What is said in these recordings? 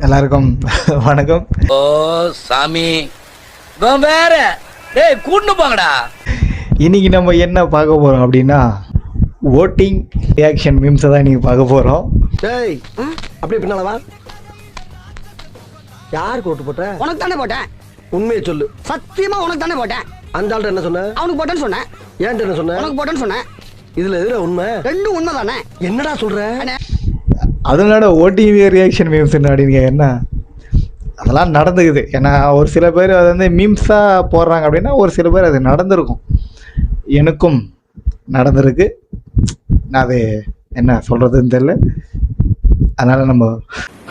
எல்லாருக்கும் வணக்கம். ஓ சாமி வேற கூட்டு போங்கடா. இன்னைக்கு நம்ம என்ன பார்க்க போறோம் அப்படின்னா ஓட்டிங் ரியாக்ஷன் மீம்ஸை தான் இன்னைக்கு பார்க்க போறோம். டேய் அப்படி பின்னாலவா யாருக்கு ஓட்டு போட்ட? உனக்கு தானே போட்டேன். உண்மையை சொல்லு. சத்தியமா உனக்கு தானே போட்டேன். அந்த ஆள்கிட்ட என்ன சொன்ன? அவனுக்கு போட்டேன்னு சொன்னேன். ஏன்ட்ட என்ன சொன்ன? உனக்கு போட்டேன்னு சொன்னேன். இதுல எதுல உண்மை? ரெண்டும் உண்மை தானே. என்னடா சொல்ற? அதனால ஓட்டிங் ரியாக்ஷன் மீம்ஸ் அப்படிங்க என்ன அதெல்லாம் நடந்துக்குது. ஏன்னா ஒரு சில பேர் அது வந்து மீம்ஸாக போடுறாங்க அப்படின்னா ஒரு சில பேர் அது நடந்திருக்கும். எனக்கும் நடந்திருக்கு. நான் அது என்ன சொல்கிறதுன்னு தெரியல. அதனால் நம்ம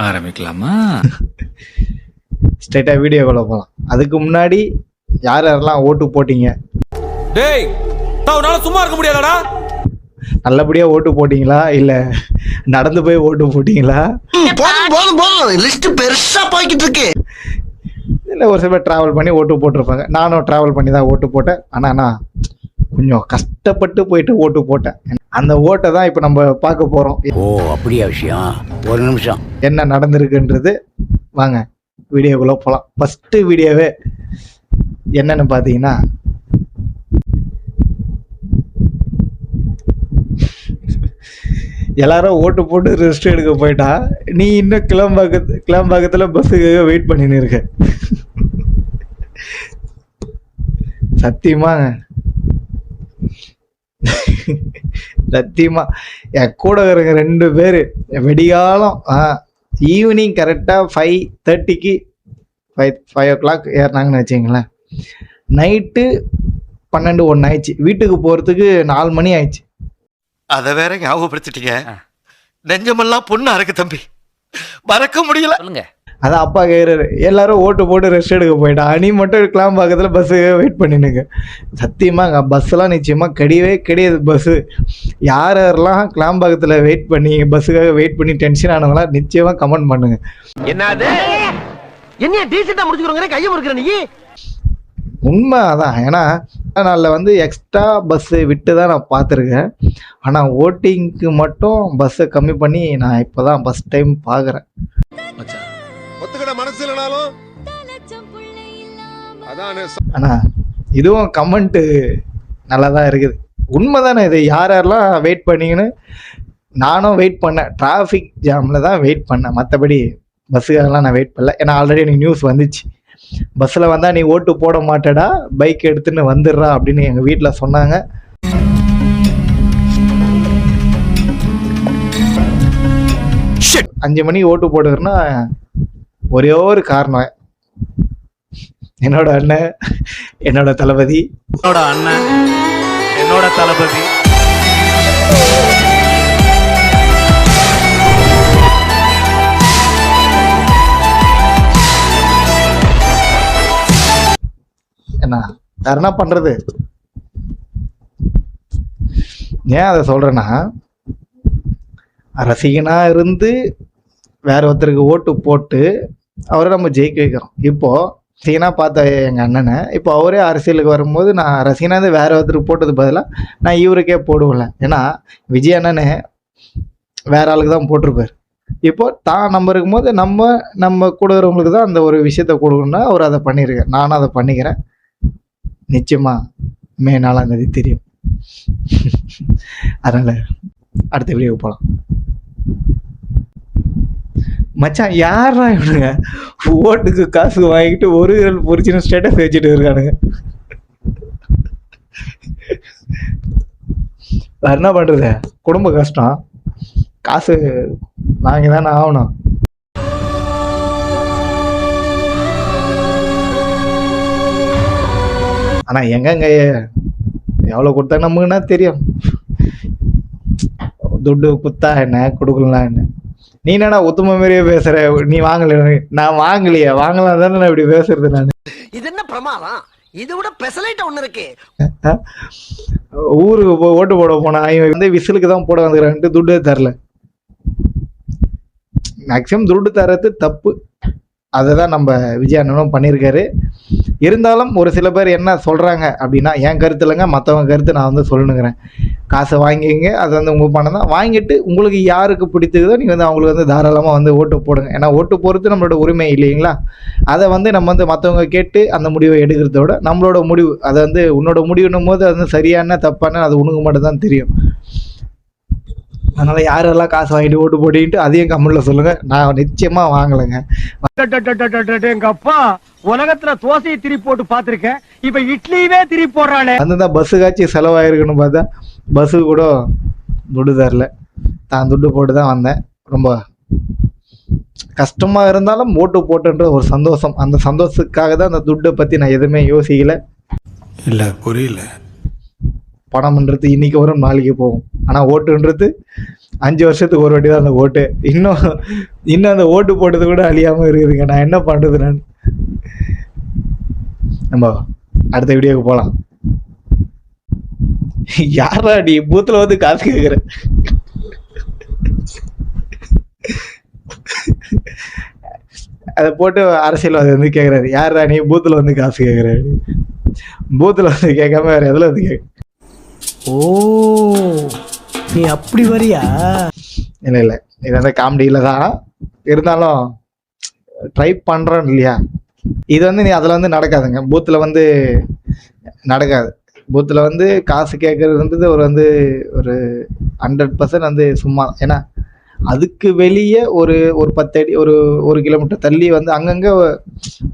ஆரம்பிக்கலாமா? ஸ்ட்ரைட்டாக வீடியோக்குள்ள போகலாம். அதுக்கு முன்னாடி யார் யாரெல்லாம் ஓட்டு போட்டீங்க? டேய் உன்னால சும்மா இருக்க முடியாதடா. நல்லபடியாக ஓட்டு போட்டிங்களா இல்லை நடந்து போய் ஓட்டு போட்டிங்களா? போதும் லிஸ்ட் பெருசா போய்கிட்டு இருக்கு. இல்லை ஒரு சில பேர் ட்ராவல் பண்ணி ஓட்டு போட்டிருப்பாங்க. நானும் ட்ராவல் பண்ணி தான் ஓட்டு போட்டேன். ஆனால் நான் கொஞ்சம் கஷ்டப்பட்டு போயிட்டு ஓட்டு போட்டேன். அந்த ஓட்டை தான் இப்போ நம்ம பார்க்க போகிறோம். ஓ அப்படியா விஷயம்? ஒரு நிமிஷம் என்ன நடந்திருக்குன்றது வாங்க வீடியோக்குள்ளே போகலாம். ஃபஸ்ட்டு வீடியோவே என்னன்னு பார்த்தீங்கன்னா எல்லாரும் ஓட்டு போட்டு ரெஸ்ட் எடுக்க போயிட்டா நீ இன்னும் கிளம்பாக்கத்தில் பஸ்ஸுக்காக வெயிட் பண்ணின்னு இருக்க. சத்தியமாங்க சத்தியமா என் கூட இருக்கிற 2 பேர் விடிகாலம் ஈவினிங் கரெக்டாக 5:30க்கு 5 o'clock ஏறினாங்கன்னு வச்சிங்களேன். நைட்டு 12-1 ஆயிடுச்சு. வீட்டுக்கு போகிறதுக்கு 4 மணி ஆயிடுச்சு. அதை வேற ஞாபகப்படுத்திட்டீங்க. நெஞ்சமெல்லாம் பொண்ணு அறக்கு தம்பி, மறக்க முடியல. சொல்லுங்க. அதான் அப்பா கேட்குறாரு, எல்லாரும் ஓட்டு போட்டு ரெஸ்ட் எடுக்க போயிட்டா நீ மட்டும் கிளாம்பாக்கத்தில் பஸ்ஸுக்காக வெயிட் பண்ணினுங்க. சத்தியமாக பஸ்ஸெல்லாம் நிச்சயமாக கிடையாது. பஸ்ஸு யாரெல்லாம் கிளாம்பாக்கத்தில் வெயிட் பண்ணி பஸ்ஸுக்காக வெயிட் பண்ணி டென்ஷன் ஆனவங்களாம் நிச்சயமாக கமெண்ட் பண்ணுங்க. என்னது என்ன டீசெண்டா முடிச்சுக்கிறோங்க கையை முறுக்கிற நீ? உண்மை அதான். ஏன்னா நாளில் வந்து எக்ஸ்ட்ரா பஸ்ஸு விட்டு தான் நான் பார்த்துருக்கேன். ஆனால் ஓட்டிங்க்கு மட்டும் பஸ்ஸை கம்மி பண்ணி நான் இப்போ தான் ஃபஸ்ட் டைம் பார்க்குறேன். ஒத்துக்கிட மனசு இல்லைனாலும் ஆனால் இதுவும் கமெண்ட்டு நல்லா தான் இருக்குது. உண்மை தானே இது. யாரெல்லாம் வெயிட் பண்ணிங்கன்னு நானும் வெயிட் பண்ணேன். டிராஃபிக் ஜாமில் தான் வெயிட் பண்ணேன். மற்றபடி பஸ்ஸுக்காகலாம் நான் வெயிட் பண்ணல. ஏன்னா ஆல்ரெடி எனக்கு நியூஸ் வந்துச்சு, பஸ்ஸில் வந்தால் நீ ஓட்டு போட மாட்டேடா, பைக் எடுத்துன்னு வந்துடுறா அப்படின்னு எங்கள் வீட்டில் சொன்னாங்க. அஞ்சு மணிக்கு ஓட்டு போடுறேன்னா ஒரே ஒரு காரணம், என்னோட அண்ணன், என்னோட தளபதி, என்னோட தளபதி. என்ன வேற என்ன பண்றது? ஏன் அதை சொல்றேன்னா, ரசிகனா இருந்து வேற ஒருத்தருக்கு ஓட்டு போட்டு அவரை நம்ம ஜெயிக்க வைக்கிறோம். இப்போ ரசிகனா பார்த்த எங்க அண்ணனை இப்போ அவரே அரசியலுக்கு வரும்போது நான் ரசிகனா இருந்து வேற ஒருத்தருக்கு போட்டது பதிலாக நான் இவருக்கே போடுவேன்ல. ஏன்னா விஜய் அண்ணனே வேற ஆளுக்கு தான் போட்டிருப்பார். இப்போ தான் நம்ம இருக்கும்போது நம்ம கூட இருக்கிறவங்களுக்கு தான் அந்த ஒரு விஷயத்த கொடுக்கணும்னா அவர் அதை பண்ணியிருக்கார். நானும் அதை பண்ணிக்கிறேன். நிச்சயமா மே 4ஆம் தேதி தெரியும். அதனால அடுத்த வீடியோ போகலாம். மச்சான் யாரா இவனுங்க ஓட்டுக்கு காசு வாங்கிட்டு ஒரு விரல் பொறிச்சுன்னு ஸ்டேட்டஸ் வச்சுட்டு இருக்கானுங்க. வேற என்ன பண்றது? குடும்ப கஷ்டம், காசு வாங்கி தானே ஆகணும். ஆனா எங்கங்க எவ்வளவு கொடுத்தா நமக்குன்னா தெரியும். துட்டு குத்தா என்ன கொடுக்கலாம் என்ன? நீ என்னடா ஒத்துமை மாதிரியே பேசுற? நீ வாங்கல, நான் வாங்கலையே, வாங்கலாம் தானே நான் இப்படி பேசுறது. நான் இது என்ன பிரமாதம்? இதை விட பெசலைட் ஒண்ணு இருக்கு. ஊருக்கு ஓட்டு போட போனா இவன் வந்து விசிலுக்கு தான் போட வந்துக்கிறான்ட்டு துட்டு தரல. மேக்சிமம் துட்டு தரது தப்பு. அதை தான் நம்ம விஜய் அண்ணனும் பண்ணியிருக்காரு. இருந்தாலும் ஒரு சில பேர் என்ன சொல்கிறாங்க அப்படின்னா, என் கருத்து இல்லைங்க, மற்றவங்க கருத்து நான் வந்து சொல்லணுங்கிறேன். காசை வாங்கிங்க, அது வந்து உங்கள் பணம் தான். வாங்கிட்டு உங்களுக்கு யாருக்கு பிடித்ததோ நீங்கள் வந்து அவங்களுக்கு வந்து தாராளமாக வந்து ஓட்டு போடுங்க. ஏன்னா ஓட்டு போகிறது நம்மளோட உரிமை இல்லைங்களா? அதை வந்து நம்ம வந்து மற்றவங்க கேட்டு அந்த முடிவை எடுக்கிறத விட நம்மளோட முடிவு, அதை வந்து உன்னோட முடிவுன்னும் போது அது வந்து சரியான தப்பான அது உனக்கு மட்டும் தான் தெரியும். அதனால் யாரெல்லாம் காசு வாங்கிட்டு ஓட்டு போட்டிட்டு அதையும் கமெண்ட்டில் சொல்லுங்கள். நான் நிச்சயமாக வாங்கலைங்க. எங்க அப்பா உலகத்துல தோசையை திருப்பி போட்டு பாத்திருக்கேன், இப்ப இட்லியவே திருப்பி போடுறானே. அந்த பஸ்ஸுக்காச்சு செலவாயிருக்குன்னு பார்த்தா பஸ்ஸுக்கு கூட துட்டு தரல. தான் துட்டு போட்டு தான் வந்தேன். ரொம்ப கஷ்டமாக இருந்தாலும் ஓட்டு போட்டுன்ற ஒரு சந்தோஷம், அந்த சந்தோஷத்துக்காக தான் அந்த துட்டை பற்றி நான் எதுவுமே யோசிக்கலை. இல்ல புரியல. பணம்ன்றது இன்னைக்கு வரும் நாளைக்கு போகும். ஆனால் ஓட்டுன்றது 5 வருஷத்துக்கு ஒரு வாட்டி தான் அந்த ஓட்டு. இன்னும் அந்த ஓட்டு போட்டது கூட அழியாமல் இருக்குதுங்க. நான் என்ன பண்ணுறது? நான் நம்ம அடுத்த வீடியோக்கு போகலாம். யாரா நீ பூத்தில் வந்து காசு கேட்குற? அதை போட்டு அரசியல்வாதி வந்து கேட்குறாரு, யாரா நீ பூத்தில் வந்து காசு கேட்குற? பூத்தில் வந்து கேட்காம வேறு எதில் வந்து கேட்க? ஓ, நீ அப்படி வரியா? இல்லை இது வந்து காமெடியில் தான் இருந்தாலும் ட்ரை பண்ணுறோம் இல்லையா? இது வந்து நீ அதில் வந்து நடக்காதுங்க. பூத்தில் வந்து நடக்காது. பூத்தில் வந்து காசு கேட்குறதுன்றது ஒரு 100% வந்து சும்மா. ஏன்னா அதுக்கு வெளியே ஒரு 10 அடி ஒரு கிலோமீட்டர் தள்ளி வந்து அங்கங்கே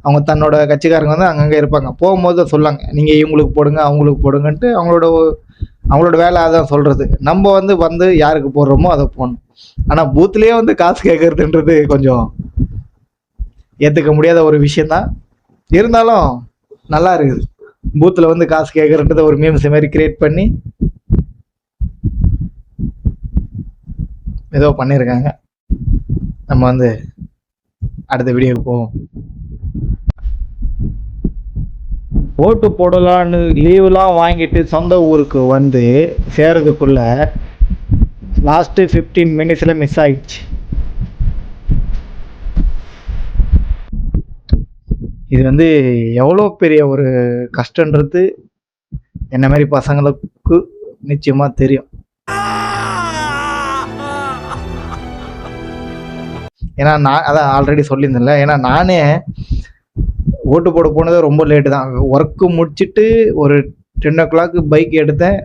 அவங்க தன்னோட கட்சிக்காரங்க வந்து அங்கங்கே இருப்பாங்க. போகும்போது சொல்லாங்க, நீங்கள் இவங்களுக்கு போடுங்க அவங்களுக்கு போடுங்கன்ட்டு அவங்களோட வேலை அதான் சொல்கிறது. நம்ம வந்து யாருக்கு போடுறோமோ அதை போடணும். ஆனால் பூத்துலேயே வந்து காசு கேட்குறதுன்றது கொஞ்சம் ஏற்றுக்க முடியாத ஒரு விஷயந்தான். இருந்தாலும் நல்லா இருக்குது. பூத்தில் வந்து காசு கேட்குறன்றத ஒரு மீம்ஸ் மாதிரி கிரியேட் பண்ணி ஏதோ பண்ணியிருக்காங்க. நம்ம வந்து அடுத்த வீடியோவுக்கு போவோம். ஓட்டு போடலான்னு லீவுலாம் வாங்கிட்டு சொந்த ஊருக்கு வந்து சேரதுக்குள்ள லாஸ்ட்டு 15 மினிட்ஸில் மிஸ் ஆகிடுச்சு. இது வந்து எவ்வளோ பெரிய ஒரு கஷ்டன்றது என்ன மாதிரி பசங்களுக்கு நிச்சயமாக தெரியும். ஏன்னா நான் அதான் ஆல்ரெடி சொல்லியிருந்தேன்ல, ஏன்னா நானே ஓட்டு போட போனது ரொம்ப லேட்டு தான். ஒர்க்கு முடிச்சுட்டு ஒரு 10 o'clock பைக் எடுத்தேன்.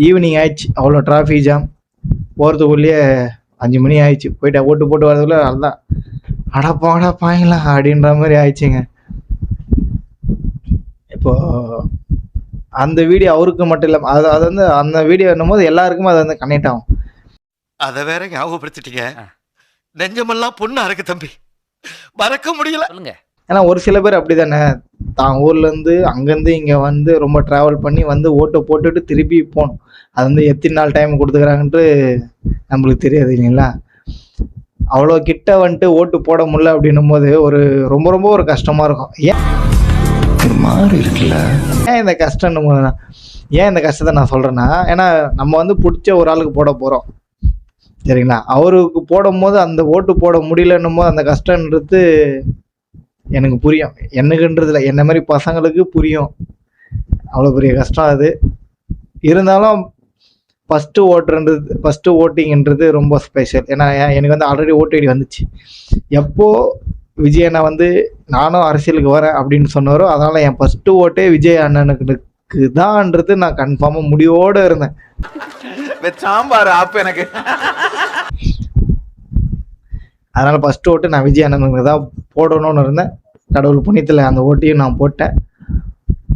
ஈவினிங் ஆயிடுச்சு. அவ்வளோ டிராஃபிக் ஜாம். போகிறதுக்குள்ளேயே 5 மணி ஆயிடுச்சு. போயிட்டு ஓட்டு போட்டு வரதுக்குள்ளே அதுதான் அடப்பாடா பாயலாம் அப்படின்ற மாதிரி ஆயிடுச்சுங்க. இப்போது அந்த வீடியோ அவருக்கு மட்டும் இல்லாமல் அது வந்து அந்த வீடியோ என்னும்போது எல்லாருக்குமே அது வந்து கனெக்ட் ஆகும். அதை வேற ஞாபகப்படுத்திட்டீங்க. நெஞ்சமெல்லாம் பொண்ணா இருக்கு தம்பி, மறக்க முடியல. ஏன்னா ஒரு சில பேர் அப்படி தானே, தான் ஊர்லேருந்து அங்கேருந்து இங்கே வந்து ரொம்ப ட்ராவல் பண்ணி வந்து ஓட்டை போட்டுட்டு திருப்பி போகணும். அது வந்து எத்தனை நாள் டைம் கொடுத்துக்கிறாங்கன்ட்டு நம்மளுக்கு தெரியாது இல்லைங்களா? அவ்வளோ கிட்ட வந்துட்டு ஓட்டு போட முடியல அப்படின்னும் போது ரொம்ப ரொம்ப ஒரு கஷ்டமாக இருக்கும். ஏன் இந்த கஷ்டம்னு போது ஏன் இந்த கஷ்டத்தை நான் சொல்கிறேன்னா, ஏன்னா நம்ம வந்து பிடிச்ச ஒரு ஆளுக்கு போட போகிறோம் சரிங்களா? அவருக்கு போடும் போது அந்த ஓட்டு போட முடியலன்னும் போது அந்த கஷ்டன்றது எனக்கு புரியும். எனக்குன்றதுல என்ன மாதிரி பசங்களுக்கு புரியும். அவ்வளோ பெரிய கஷ்டம் அது. இருந்தாலும் ஃபஸ்ட்டு ஓட்டிங்கிறது ரொம்ப ஸ்பெஷல். ஏன்னா எனக்கு வந்து ஆல்ரெடி ஓட்டு ஐடி வந்துச்சு. எப்போது விஜய் அண்ணா வந்து நானும் அரசியலுக்கு வரேன் அப்படின்னு சொன்னாரோ, அதனால் என் ஃபஸ்ட்டு ஓட்டே விஜய் அண்ணனுக்கு தான்ன்றது நான் கன்ஃபார்மாக முடிவோடு இருந்தேன். சாம்பார் ஆப்பு எனக்கு. அதனால் ஃபஸ்ட்டு ஓட்டு நான் விஜய் அண்ணனுக்கு தான் போடணும்னு இருந்தேன். கடவுள் புண்ணியத்தில் அந்த ஓட்டையும் நான் போட்டேன்.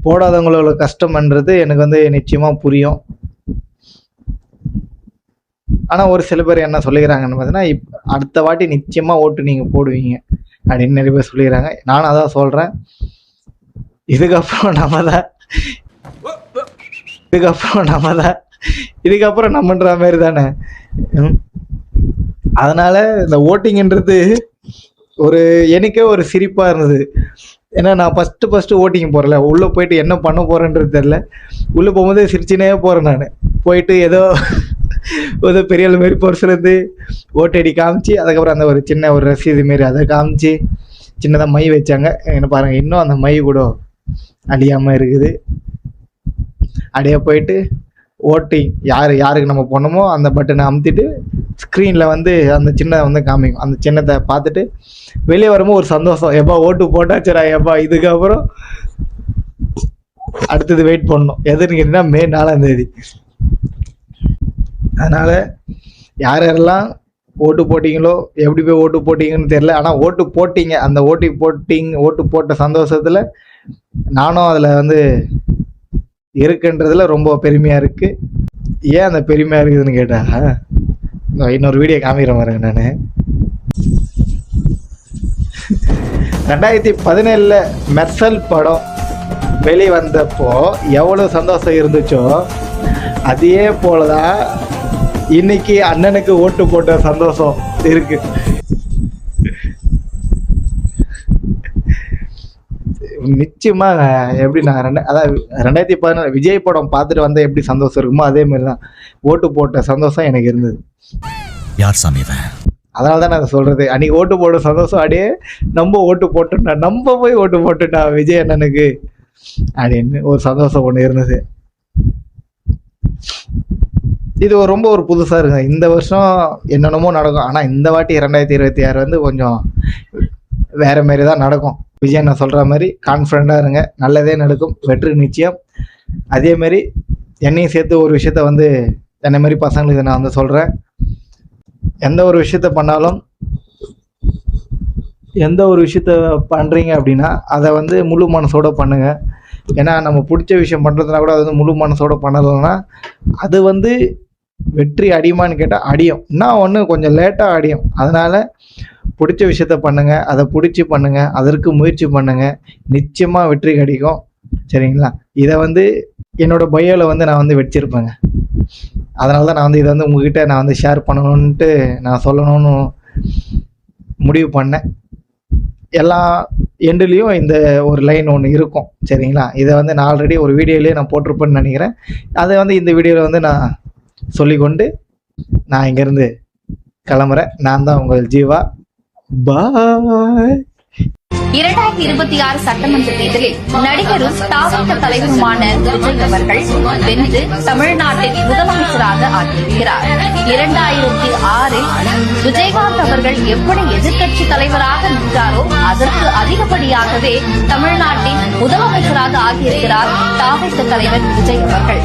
போடாதவங்களோட கஷ்டம்ன்றது எனக்கு வந்து நிச்சயமாக புரியும். ஆனால் ஒரு சில பேர் என்ன சொல்லிக்கிறாங்கன்னு பார்த்தீங்கன்னா, அடுத்த வாட்டி நிச்சயமாக ஓட்டு நீங்கள் போடுவீங்க அப்படின்னு நிறைய பேர் சொல்லிக்கிறாங்க. நானும் அதான் சொல்கிறேன். இதுக்கப்புறம் நம்மன்ற மாதிரி தானே. அதனால் இந்த ஓட்டிங்கன்றது எனக்கே ஒரு சிரிப்பாக இருந்தது. ஏன்னா நான் ஃபஸ்ட்டு ஓட்டிங் போகிறல, உள்ளே போயிட்டு என்ன பண்ண போகிறேன்றது தெரில. உள்ளே போகும்போது சிரிச்சுனே போகிறேன். நான் போயிட்டு ஏதோ பெரிய ஆள் மாரி பொறுசுலேருந்து ஓட்டடி காமிச்சு, அதுக்கப்புறம் அந்த ஒரு சின்ன ஒரு ரசீது மாரி அதை காமிச்சு சின்னதாக மை வச்சாங்க. என்ன பாருங்கள், இன்னும் அந்த மை கூட அழியாமல் இருக்குது. அப்படியே போயிட்டு ஓட்டிங் யாருக்கு நம்ம பண்ணமோ அந்த பட்டனை அமுத்திட்டு ஸ்க்ரீனில் வந்து அந்த சின்ன வந்து காமிக்கும். அந்த சின்னத்தை பார்த்துட்டு வெளியே வரும்போது ஒரு சந்தோஷம், எப்பா ஓட்டு போட்டாச்சுரா எப்பா, இதுக்கப்புறம் அடுத்தது வெயிட் பண்ணணும். எதுன்னு கேட்டிங்கன்னா மே 4ஆம் தேதி. அதனால் யாரெல்லாம் ஓட்டு போட்டிங்களோ, எப்படி போய் ஓட்டு போட்டிங்கன்னு தெரில, ஆனால் ஓட்டு போட்டிங்க. அந்த ஓட்டு போட்ட சந்தோஷத்தில் நானும் அதில் வந்து இருக்குன்றதுல ரொம்ப பெருமையாக இருக்குது. ஏன் அந்த பெருமையாக இருக்குதுன்னு கேட்டால் இன்னொரு வீடியோ காமிக்கிறேன் பாருங்க. நான் 2017 மெர்சல் படம் வெளிவந்தப்போ எவ்வளோ சந்தோஷம் இருந்துச்சோ அதே போலதான் இன்னைக்கு அண்ணனுக்கு ஓட்டு போட்ட சந்தோஷம் இருக்கு. நிச்சயமா எப்படி நான் அதாவது 2017 விஜய் படம் பார்த்துட்டு வந்த எப்படி சந்தோஷம் இருக்குமோ அதே மாதிரி தான் ஓட்டு போட்ட சந்தோஷம் எனக்கு இருந்தது. யார் சாமி இவன்? அதனால தான் நான் சொல்றது, அன்னைக்கு ஓட்டு போட்ட சந்தோஷம் அப்படியே நம்ம ஓட்டு போட்டோம்னா, நம்ம போய் ஓட்டு போட்டுட்டா விஜய் அண்ணனுக்கு அப்படின்னு ஒரு சந்தோஷம் ஒன்று இருந்தது. இது ரொம்ப ஒரு புதுசாக இருக்குங்க. இந்த வருஷம் என்னென்னமோ நடக்கும், ஆனால் இந்த வாட்டி 2026 வந்து கொஞ்சம் வேற மாரி தான் நடக்கும். விஜய் நான் சொல்கிற மாதிரி கான்ஃபிடண்ட்டாக இருங்க, நல்லதே நடக்கும், வெற்றி நிச்சயம். அதேமாரி என்னையும் சேர்த்து ஒரு விஷயத்த வந்து என்னை மாதிரி பசங்களுக்கு நான் வந்து சொல்கிறேன், எந்த ஒரு விஷயத்த பண்ணாலும், எந்த ஒரு விஷயத்த பண்ணுறீங்க அப்படின்னா அதை வந்து முழு மனசோட பண்ணுங்க. ஏன்னா நம்ம பிடிச்ச விஷயம் பண்ணுறதுனா கூட அது வந்து முழு மனசோட பண்ணலைன்னா அது வந்து வெற்றி அடியுமான்னு கேட்டால் அடியும், இன்னும் ஒன்று கொஞ்சம் லேட்டாக அடியும். அதனால் பிடிச்ச விஷயத்த பண்ணுங்கள், அதை பிடிச்சி பண்ணுங்கள், அதற்கு முயற்சி பண்ணுங்கள், நிச்சயமாக வெற்றி கிடைக்கும். சரிங்களா? இதை வந்து என்னோடய பயோவில் வந்து நான் வந்து வச்சிருப்பேங்க. அதனால தான் நான் வந்து இதை வந்து உங்ககிட்ட நான் வந்து ஷேர் பண்ணணுன்ட்டு நான் சொல்லணும்னு முடிவு பண்ணேன். எல்லா எண்டுலேயும் இந்த ஒரு லைன் ஒன்று இருக்கும். சரிங்களா? இதை வந்து நான் ஆல்ரெடி ஒரு வீடியோலேயே நான் போட்டிருப்பேன்னு நினைக்கிறேன். அதை வந்து இந்த வீடியோவில் வந்து நான் சொல்லிக்கொண்டு நான் இங்கேருந்து கிளம்புறேன். நான் தான் உங்கள் ஜீவா. பாய். 2026 சட்டமன்ற தேர்தலில் நடிகரும் தாவக தலைவருமான விஜய் அவர்கள் வென்று தமிழ்நாட்டின் முதலமைச்சராக ஆகியிருக்கிறார். 2006இல் விஜயகாந்த் அவர்கள் எப்படி எதிர்க்கட்சி தலைவராக நின்றாரோ அதற்கு அதிகப்படியாகவே தமிழ்நாட்டின் முதலமைச்சராக ஆகியிருக்கிறார் தாவக தலைவர் விஜய் அவர்கள்.